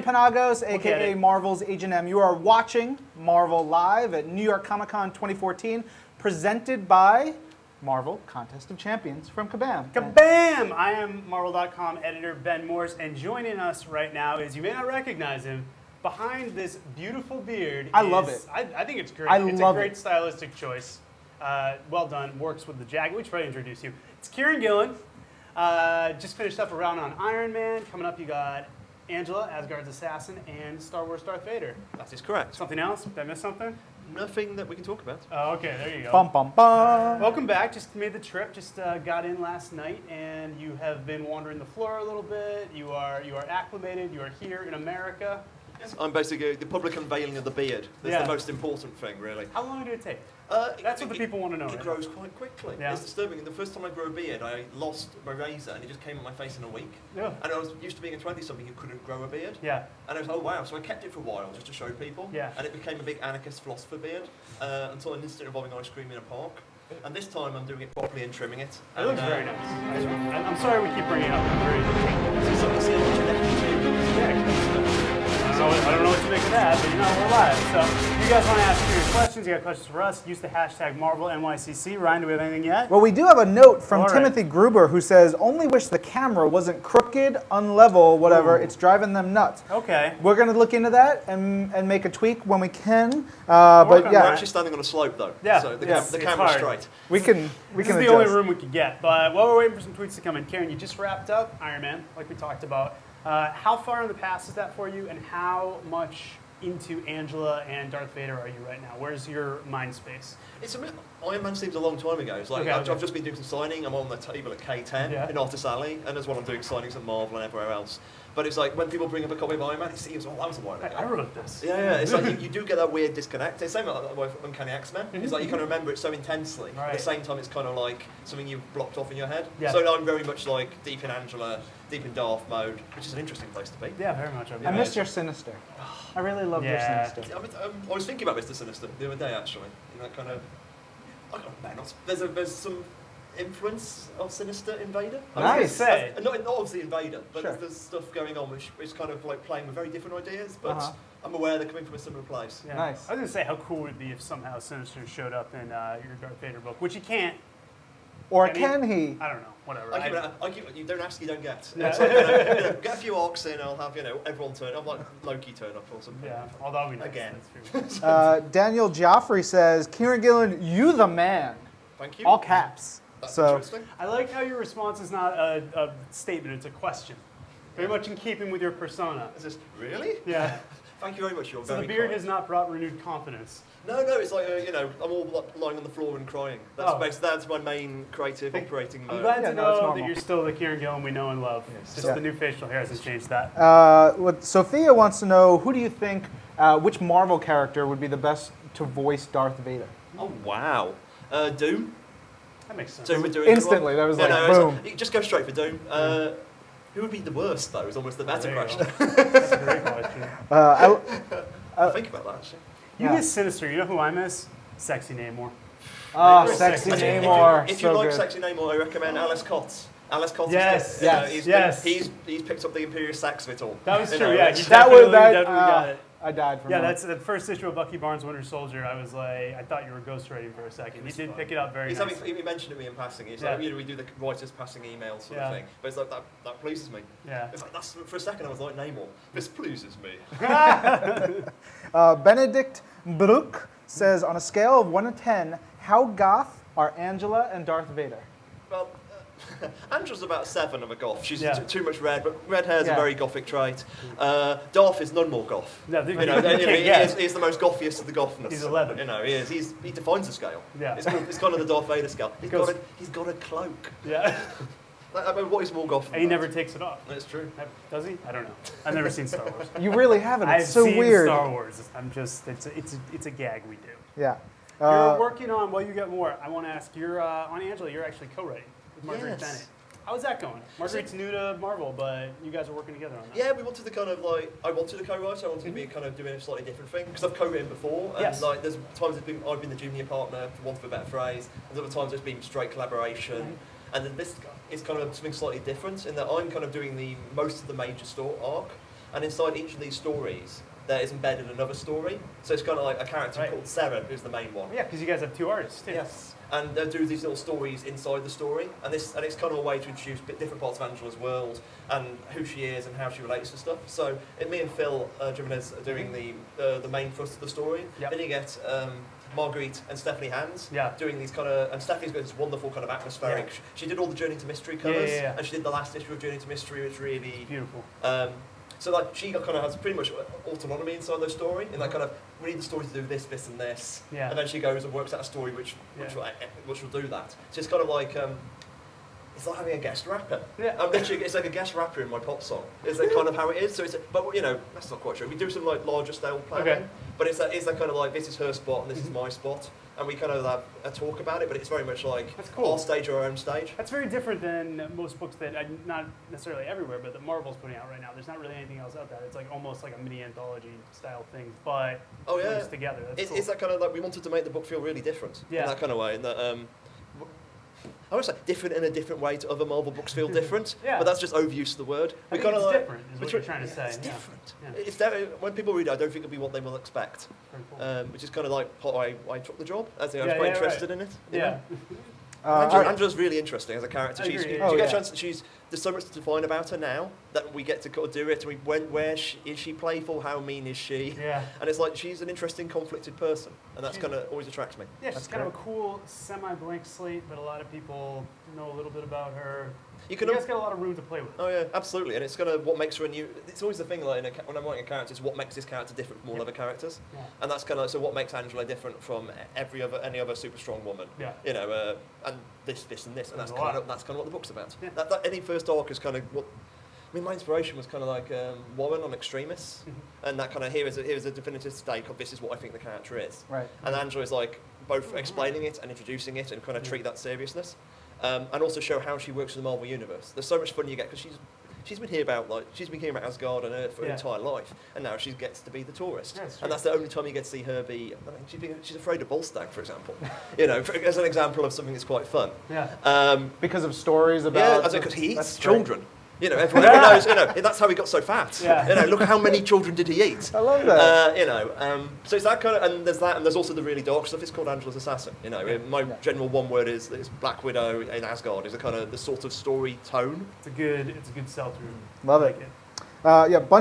Brian Panagos, a.k.a. Marvel's Agent M. You are watching Marvel Live at New York Comic Con 2014, presented by Marvel Contest of Champions from Kabam. Kabam! I am Marvel.com editor Ben Morse, and joining us right now is, you may not recognize him, behind this beautiful beard. I love it. I think it's great. It's a great stylistic choice. Well done. Works with the jacket. We should probably introduce you. It's Kieron Gillen. Just finished up a round on Iron Man. Coming up, you got Angela, Asgard's assassin, and Star Wars Darth Vader. That is correct. Something else? Did I miss something? Nothing that we can talk about. Oh, okay, there you go. Bum, bum, bum. Welcome back. Just made the trip. Just got in last night, and you have been wandering the floor a little bit. You are acclimated. You are here in America. Yes, I'm basically the public unveiling of the beard. That's the most important thing, really. How long did it take? That's what the people want to know. It grows quite quickly. Yeah. It's disturbing. The first time I grew a beard, I lost my razor, and it just came on my face in a week. Yeah. And I was used to being a 20-something who couldn't grow a beard. Yeah. And I was, oh wow, so I kept it for a while just to show people. Yeah. And it became a big anarchist philosopher beard until an incident involving ice cream in a park. And this time I'm doing it properly and trimming it. It looks very nice. I'm sorry we keep bringing it up. I don't know what to make of that, but we're live. So you guys want to ask your questions, you got questions for us, use the hashtag MarvelNYCC. Ryan, do we have anything yet? Well, we do have a note from Timothy Gruber who says, only wish the camera wasn't crooked, unlevel, whatever. Ooh. It's driving them nuts. Okay. We're going to look into that and make a tweak when we can. But yeah. We're actually standing on a slope, though. Yeah. So the camera's straight. We can This is the only room we could get. But while we're waiting for some tweets to come in, Kieron, you just wrapped up Iron Man, like we talked about. How far in the past is that for you, and how much into Angela and Darth Vader are you right now? Where's your mind space? Iron Man seems a long time ago. It's like I've just been doing some signing. I'm on the table at K10 in Artist Alley, and as well I'm doing signings at Marvel and everywhere else. But it's like when people bring up a copy of Iron Man, it seems, oh, that was a while ago. I wrote this. Yeah. It's like you do get that weird disconnect. It's the same like Uncanny X-Men. It's like you kind of remember it so intensely. Right. At the same time, it's kind of like something you've blocked off in your head. Yeah. So I'm very much like deep in Angela, deep in Darth mode, which is an interesting place to be. Yeah, very much. I missed your Sinister. I really loved your Sinister. I was thinking about Mr. Sinister the other day, actually. Kind of, I don't know, there's some influence of Sinister in Vader. Nice. Not obviously in Vader, but there's stuff going on which is kind of like playing with very different ideas, but I'm aware they're coming from a similar place. Yeah. Nice. I was going to say, how cool would it be if somehow Sinister showed up in your Darth Vader book, which he can't. Or can he? I don't know. Whatever. You don't ask, you don't get. Yeah. It's like, get a few arcs in, I'll have everyone turn up, like Loki turn up or something. Yeah, although we know again. Daniel Joffrey says, Kieron Gillen, you the man. Thank you. All caps. That's interesting. I like how your response is not a statement; it's a question. Very much in keeping with your persona. Is this really? Yeah. Thank you very much. You're so very the beard kind. has not brought renewed confidence. No, it's like I'm all lying on the floor and crying. That's my main creative operating mode. I'm glad to know that you're still the Kieron Gillen we know and love. Yes. Just the new facial hair hasn't changed that. Sophia wants to know, who do you think, which Marvel character would be the best to voice Darth Vader? Oh wow, Doom. That makes sense. Doom instantly, that was boom. Like, just go straight for Doom. Who would be the worst though? Is almost the better question. That's a great question. Think about that actually. You miss Sinister. You know who I miss? Sexy Namor. Oh, Sexy Namor. If you like Sexy Namor, I recommend Alice Kotz. Alice Kotz. Yes. He's picked up the Imperious sax of it all. That was true. Yeah, he definitely got it. I died from that. That's the first issue of Bucky Barnes' Winter Soldier. I was like, I thought you were ghostwriting for a second. He did pick it up very nicely. He mentioned it to me in passing. He's like, we do the writers passing emails sort of thing. But it's like, that pleases me. Yeah. It's like, for a second I was like, Namor, this pleases me. Benedict Brook says, on a scale of 1 to 10, how goth are Angela and Darth Vader? Well, Angela's about 7 of a goth. She's too much red, but red hair's a very gothic trait. Darth is none more goth. No, he's the most gothiest of the gothness. He's 11. He is. He defines the scale. Yeah. It's kind of the Darth Vader scale. He's got a cloak. Yeah. I mean, what is more goth than And he never takes it off. That's true. Does he? I don't know. I've never seen Star Wars. You really haven't. It's so seen weird. Star Wars. I'm just. It's a gag we do. Yeah. You're working on. Well, you got more. I want to ask. You're on Angela. You're actually co-writing with Marguerite Bennett. How's that going? Marguerite's new to Marvel, but you guys are working together on that. Yeah, we wanted to kind of like, I wanted to co-write, I wanted to be kind of doing a slightly different thing, because I've co-written before, and like there's times I've been the junior partner, for want of a better phrase, and other times it's been straight collaboration, and then this is kind of something slightly different, in that I'm kind of doing most of the major story arc, and inside each of these stories, there is embedded another story. So it's kind of like a character called Sarah, who's the main one. Yeah, because you guys have 2 artists too. Yes, and they do these little stories inside the story, and it's kind of a way to introduce different parts of Angela's world and who she is and how she relates to stuff. So me and Phil Jimenez are doing the main thrust of the story. Yep. Then you get Marguerite and Stephanie Hands doing these kind of, and Stephanie's got this wonderful kind of atmospheric. Yeah. She did all the Journey to Mystery covers, and she did the last issue of Journey to Mystery, which really beautiful. So like she kind of has pretty much autonomy inside the story, and like kind of we need the story to do this, this, and this, and then she goes and works out a story which will do that. So it's kind of like it's like having a guest rapper. Yeah. Literally, it's like a guest rapper in my pop song. Is that kind of how it is? So but that's not quite true. We do some like larger scale planning, but it's that kind of like this is her spot and this is my spot. And we kind of have a talk about it, but it's very much like our stage or our own stage. That's very different than most books that, not necessarily everywhere, but that Marvel's putting out right now. There's not really anything else out there. It's like almost like a mini anthology style thing, but it's together. That's cool. It's that kind of like, we wanted to make the book feel really different in that kind of way. In that, I would say different in a different way to other Marvel books feel different, but that's just overuse of the word. I think it's different, is what you're trying to say. It's different. Yeah. It's when people read it, I don't think it'll be what they will expect. Cool. Which is kind of like why I took the job. I was quite interested in it. Yeah. Angela's really interesting as a character. She get a chance. There's so much to define about her now that we get to kind of do it. Is she playful? How mean is she? Yeah. And it's like she's an interesting, conflicted person, and that's kind of always attracts me. Yeah, she's kind of a cool, semi-blank slate, but a lot of people know a little bit about her. You guys got a lot of room to play with. Oh yeah, absolutely, and it's kind of what makes her a new. It's always the thing like when I'm writing a character, is what makes this character different from all other characters, and that's kind of so what makes Angela different from any other super strong woman. Yeah. And this, and this, and that's kind of what the book's about. Yeah. That any first arc is kind of what. I mean, my inspiration was kind of like Warren on Extremis, and that kind of here is a definitive stake of this is what I think the character is. Right. And Angela is like both explaining it and introducing it and kind of treat that seriousness. And also show how she works in the Marvel universe. There's so much fun you get because she's been hearing about Asgard and Earth for her entire life, and now she gets to be the tourist, and that's the only time you get to see her be. I mean, she's afraid of Bolstag, for example. As an example of something that's quite fun. Yeah. Because of stories about. Yeah, because he eats children. Everyone knows. That's how he got so fat. Yeah. Look how many children did he eat. I love that. So it's that kind of, and there's that, and there's also the really dark stuff. It's called Angela's Assassin. My general one word is Black Widow in Asgard is a kind of the sort of story tone. It's a good sell through. Love it.